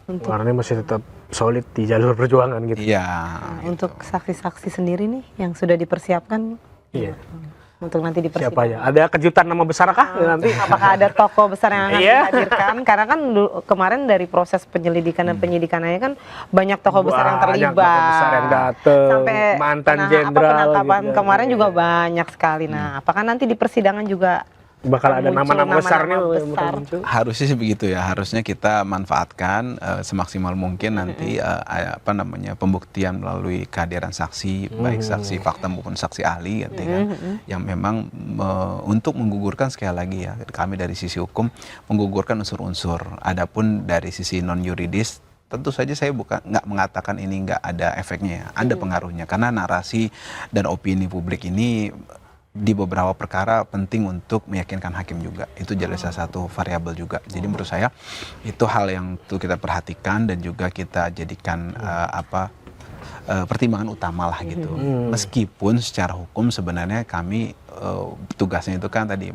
Warnanya masih tetap solid di jalur perjuangan gitu. Iya. Nah, gitu. untuk saksi-saksi sendiri nih yang sudah dipersiapkan Iya. untuk nanti di Siapa persidangan. ya? Ada kejutan nama besar kah nanti? Apakah ada tokoh besar yang akan Iya. dihadirkan? Karena kan kemarin dari proses penyelidikan dan penyidikannya kan banyak tokoh besar yang Banyak terlibat. tokoh besar yang dateng, Sampai mantan jenderal penangkapan gitu. kemarin Iya. juga banyak sekali. Nah, apakah nanti di persidangan juga Bakal ada muncul nama-nama besar nih. nama-nama yang bakal besar? muncul. Harusnya sih begitu ya. Harusnya kita manfaatkan semaksimal mungkin nanti pembuktian melalui kehadiran saksi, baik saksi fakta maupun saksi ahli gitu kan, yang memang untuk menggugurkan, sekali lagi ya, kami dari sisi hukum menggugurkan unsur-unsur. Adapun dari sisi non yuridis, tentu saja saya nggak mengatakan ini nggak ada efeknya ya, ada pengaruhnya, karena narasi dan opini publik ini di beberapa perkara penting untuk meyakinkan hakim juga. Itu jadi salah satu variabel juga. Jadi menurut saya itu hal yang tuh kita perhatikan dan juga kita jadikan pertimbangan utama lah gitu. Meskipun secara hukum sebenarnya kami tugasnya itu kan tadi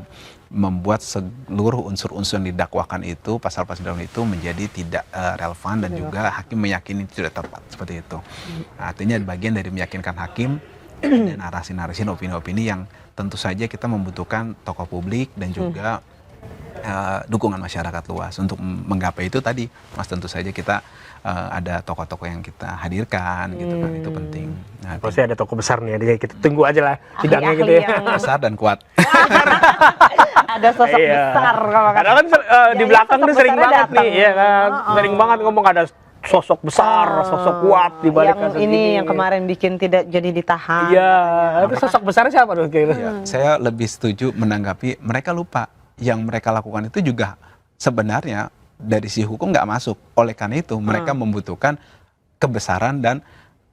membuat seluruh unsur-unsur yang didakwakan itu, pasal-pasal dalam itu menjadi tidak relevan dan juga hakim meyakini itu tidak tepat, seperti itu. Nah, artinya bagian dari meyakinkan hakim dan narasi-narasi dan opini-opini yang tentu saja kita membutuhkan tokoh publik dan juga dukungan masyarakat luas untuk menggapai itu tadi, Mas. Tentu saja kita ada tokoh-tokoh yang kita hadirkan gitu kan, itu penting. Nah, Pasti ada tokoh besar nih, jadi kita tunggu aja lah sidangnya gitu ya. Ahli-ahli besar dan kuat. ada sosok Iya. besar kalau kata. Karena kan di Ya, belakang sosok tuh sering besarnya banget nih, datang. ya kan. Sering banget ngomong ada sosok besar, sosok kuat di balik yang kasus ini yang kemarin bikin tidak jadi ditahan. Iya, itu sosok besarnya siapa tuh kira-kira? Ya, saya lebih setuju menanggapi mereka lupa yang mereka lakukan itu juga sebenarnya dari sisi hukum nggak masuk. Oleh karena itu mereka membutuhkan kebesaran dan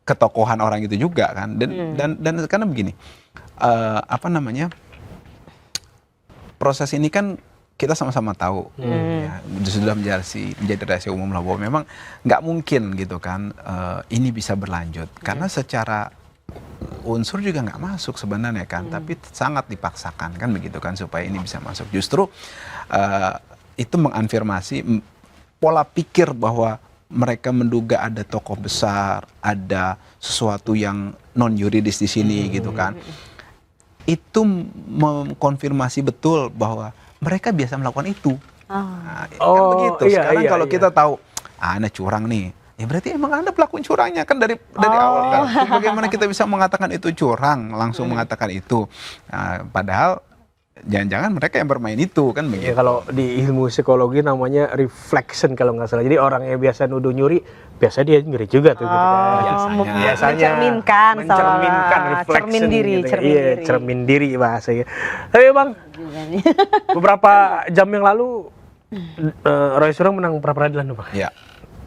ketokohan orang itu juga kan. Dan karena begini, proses ini kan kita sama-sama tahu, ya, sudah menjadi rahasia umum lah, bahwa memang nggak mungkin gitu kan ini bisa berlanjut karena secara unsur juga nggak masuk sebenarnya kan, tapi sangat dipaksakan kan begitu kan supaya ini bisa masuk. Justru itu mengafirmasi pola pikir bahwa mereka menduga ada tokoh besar, ada sesuatu yang non yuridis di sini gitu kan. Itu mengkonfirmasi betul bahwa mereka biasa melakukan itu. Nah, kan begitu. Iya, Sekarang iya, kalau iya. kita tahu, Anda curang nih, ya berarti emang Anda pelaku curangnya kan dari awal kan. Bagaimana kita bisa mengatakan itu curang, langsung mengatakan itu. Nah, padahal jangan-jangan mereka yang bermain itu kan Ya begitu. kalau di ilmu psikologi namanya reflection kalau nggak salah. Jadi orang yang biasa nuduh nyuri, biasa dia nyuri juga tuh. Gitu kan. Biasanya mencerminkan reflection cermin diri, gitu. cermin Iya, diri. cermin diri bahasanya. Tapi Bang, beberapa jam yang lalu Roy Suryo menang pra peradilan tuh, Bang. Ya.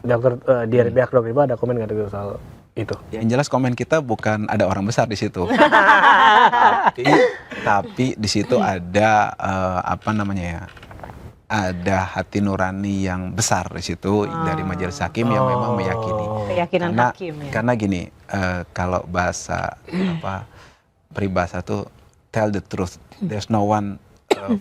Dokter di pihak dokter ada komen nggak tuh soal itu? Yang jelas komen kita bukan ada orang besar di situ. tapi di situ ada ada hati nurani yang besar di situ dari majelis hakim yang memang meyakini. Keyakinan hakim ya. Karena gini, kalau bahasa peribahasa tuh tell the truth, there's no one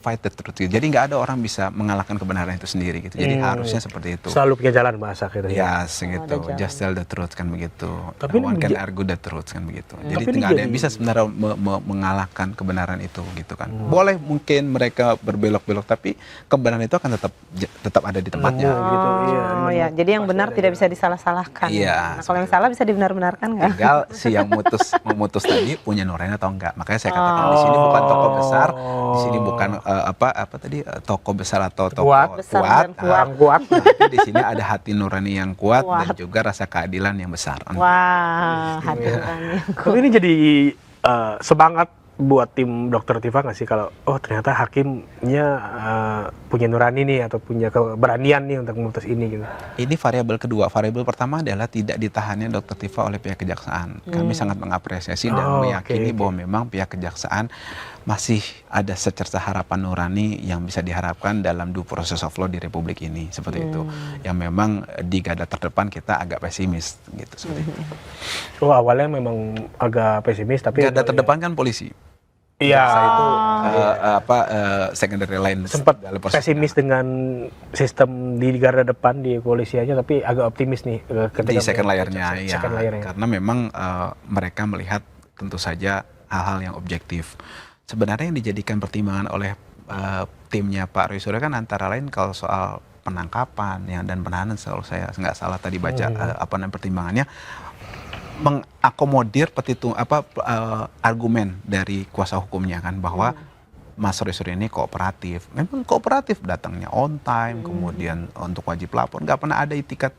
fight the truth. Jadi nggak ada orang bisa mengalahkan kebenaran itu sendiri gitu. Jadi harusnya seperti itu. Selalu punya jalan bahasa gitu ya. Ya, segitu. Just tell the truth kan begitu. Tapi No one ini can argue the truth kan begitu. Jadi ini nggak ada yang bisa sebenarnya mengalahkan kebenaran itu gitu kan. Boleh mungkin mereka berbelok-belok, tapi kebenaran itu akan tetap ada di tempatnya. Gitu, iya. Oh ya, jadi yang benar tidak bisa disalah-salahkan. Iya, Nah, kalau yang salah bisa dibenar-benarkan nggak? Tinggal si yang memutus tadi punya nurani atau enggak. Makanya saya katakan di sini bukan tokoh besar, di sini bukan tokoh besar atau tokoh Kuat. Besar kuat. dan kuat. Orang kuat. Tapi di sini ada hati nurani yang kuat dan juga rasa keadilan yang besar. Wah, hati nurani. Tapi ini jadi semangat buat tim Dokter Tifa nggak sih kalau ternyata hakimnya punya nurani nih atau punya keberanian nih untuk memutus ini gitu. Ini variabel kedua. Variabel pertama adalah tidak ditahannya Dokter Tifa oleh pihak kejaksaan. Kami sangat mengapresiasi dan meyakini bahwa memang pihak kejaksaan masih ada secerca harapan nurani yang bisa diharapkan dalam due process of law di Republik ini, seperti itu. Yang memang di garda terdepan kita agak pesimis gitu, seperti itu. Awalnya memang agak pesimis tapi Garda terdepan kan polisi. Iya. jaksa itu secondary line Sempat dalam proses pesimis dengan sistem di garda depan di kepolisiannya, tapi agak optimis nih di second layer-nya, ya. second layer-nya. Karena memang mereka melihat tentu saja hal-hal yang objektif. Sebenarnya yang dijadikan pertimbangan oleh timnya Pak Roy Suryo kan antara lain kalau soal penangkapan dan penahanan, kalau saya nggak salah tadi baca pertimbangannya, mengakomodir argumen dari kuasa hukumnya kan bahwa Mas Roy Suryo ini kooperatif. Memang kooperatif, datangnya on time, kemudian untuk wajib lapor, nggak pernah ada itikat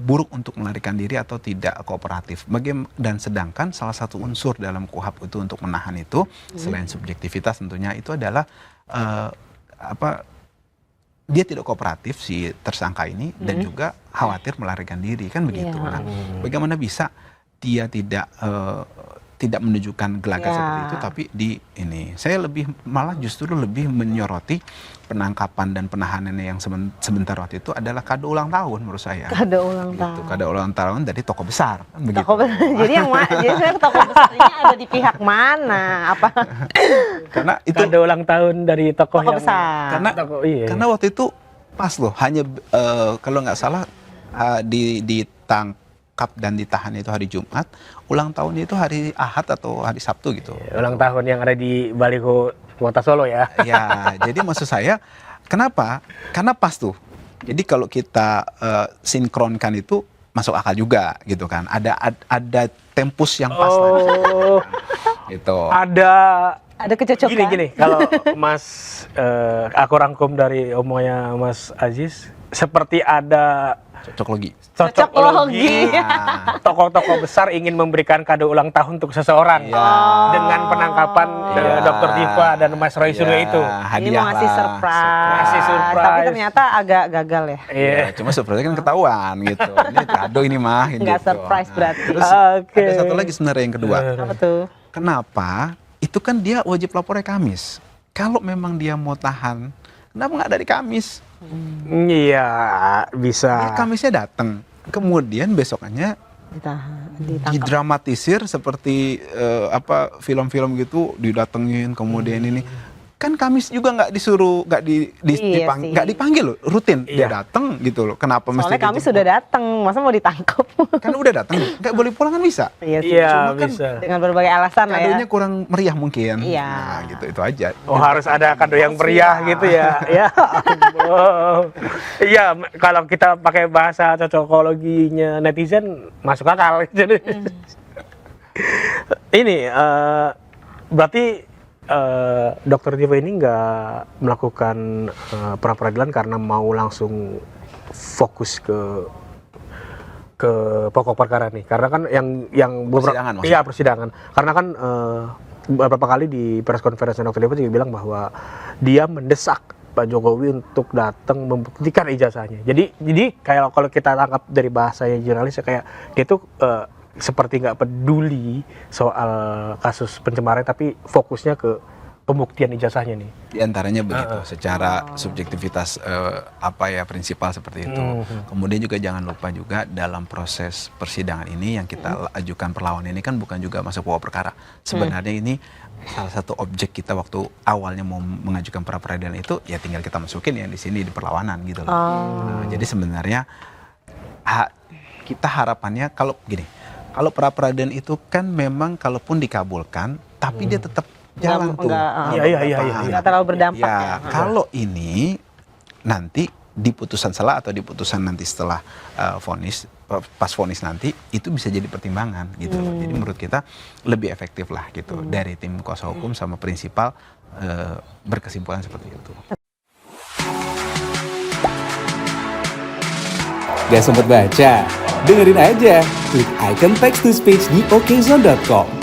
buruk untuk melarikan diri atau tidak kooperatif. Dan sedangkan salah satu unsur dalam KUHP itu untuk menahan itu selain subjektivitas tentunya itu adalah dia tidak kooperatif si tersangka ini dan juga khawatir melarikan diri kan begitu. Nah, bagaimana bisa dia tidak menunjukkan gelagat seperti itu, tapi saya malah justru lebih menyoroti penangkapan dan penahanannya yang sebentar waktu itu adalah kado ulang tahun menurut saya. Kado ulang tahun. Kado ulang tahun dari tokoh besar kan begitu. Jadi jadi saya tokoh besarnya ada di pihak mana? Apa? Karena itu Kado ulang tahun dari tokoh yang besar. Karena waktu itu pas loh, hanya kalau nggak salah ditangkap dan ditahan itu hari Jumat, ulang tahunnya itu hari Ahad atau hari Sabtu gitu. Ulang tahun yang ada di baliho Kota Solo ya. Ya, jadi maksud saya kenapa? Karena pas tuh. Jadi kalau kita sinkronkan itu masuk akal juga gitu kan. Ada tempus yang pas tadi. Gitu. Ada kecocokan. Gini, kalau Mas aku rangkum dari omongannya Mas Aziz, seperti ada Cocoklogi. Nah, tokoh-tokoh besar ingin memberikan kado ulang tahun untuk seseorang dengan penangkapan Dr. Diva dan Mas Roy Suryo itu. Ini mau ngasih surprise. Tapi ternyata agak gagal ya. Iya, cuma surprise kan ketahuan gitu. Ini kado ini mah. Nggak gitu. surprise berarti. Terus ada satu lagi sebenarnya yang kedua. Apa tuh? Kenapa? Itu kan dia wajib lapornya Kamis. Kalau memang dia mau tahan, kenapa nggak dari Kamis? Iya, bisa. Dia Kamisnya datang, kemudian besokannya Ditangkap. didramatisir seperti film-film gitu, didatengin kemudian ini. Kan Kamis juga nggak disuruh, nggak dipanggil loh, rutin dia datang gitu loh. Kenapa mesti Soalnya Kamis sudah datang, masa mau ditangkap? Kan udah datang, nggak boleh pulang kan bisa. Iya, Iya, Cuma kan bisa. dengan berbagai alasan lah ya. Kadonya kurang meriah mungkin. Iya. Nah, gitu itu aja. Oh, harus ada kado yang meriah gitu ya. Ya. ampun. Iya, kalau kita pakai bahasa cocokologinya netizen masuk akal. Jadi ini berarti Dokter Diva ini nggak melakukan pra peradilan karena mau langsung fokus ke pokok perkara nih, karena kan yang Persidangan maksudnya? iya persidangan, karena kan beberapa kali di press conference Dokter Diva juga bilang bahwa dia mendesak Pak Jokowi untuk datang membuktikan ijazahnya. Jadi kalau kita tangkap dari bahasanya jurnalis kayak dia tuh seperti nggak peduli soal kasus pencemaran, tapi fokusnya ke pembuktian ijazahnya nih. Di antaranya begitu, secara subjektivitas prinsipal seperti itu. Kemudian juga jangan lupa juga dalam proses persidangan ini yang kita ajukan perlawanan ini kan bukan juga masuk pokok perkara. Sebenarnya ini salah satu objek kita waktu awalnya mau mengajukan pra peradilan itu ya tinggal kita masukin ya di sini di perlawanan gitu loh. Nah, jadi sebenarnya kita harapannya kalau gini, kalau pra peradilan itu kan memang kalaupun dikabulkan tapi dia tetap jalan tuh. Iya. Nggak terlalu berdampak ya. Kalau ini nanti di putusan selah atau di putusan nanti setelah pas vonis nanti itu bisa jadi pertimbangan gitu. Jadi menurut kita lebih efektif lah gitu dari tim kuasa hukum sama prinsipal berkesimpulan seperti itu. Gak sempet baca? Dengerin aja, klik icon text to speech di okezone.com.